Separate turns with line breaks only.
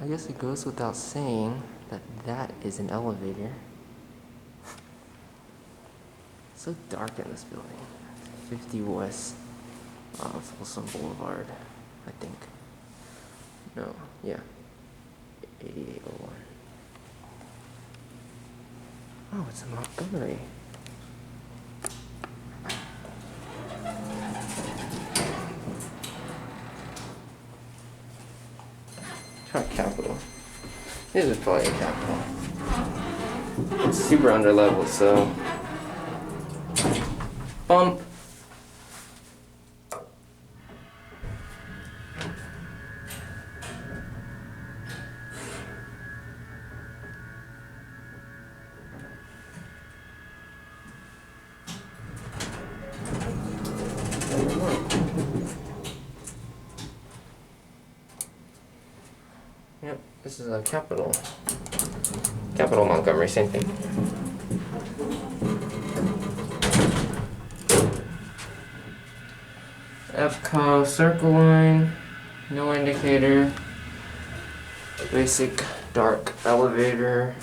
I guess it goes without saying that that is an elevator. So dark in this building. 50 West Folsom Boulevard, I think. No, yeah. 8801. Oh, it's a Montgomery. Try Capitol. This is probably a Capitol. It's super under level, so bump. Yep, this is a Capitol Montgomery, same thing. EPCO Circline, no indicator, basic dark elevator.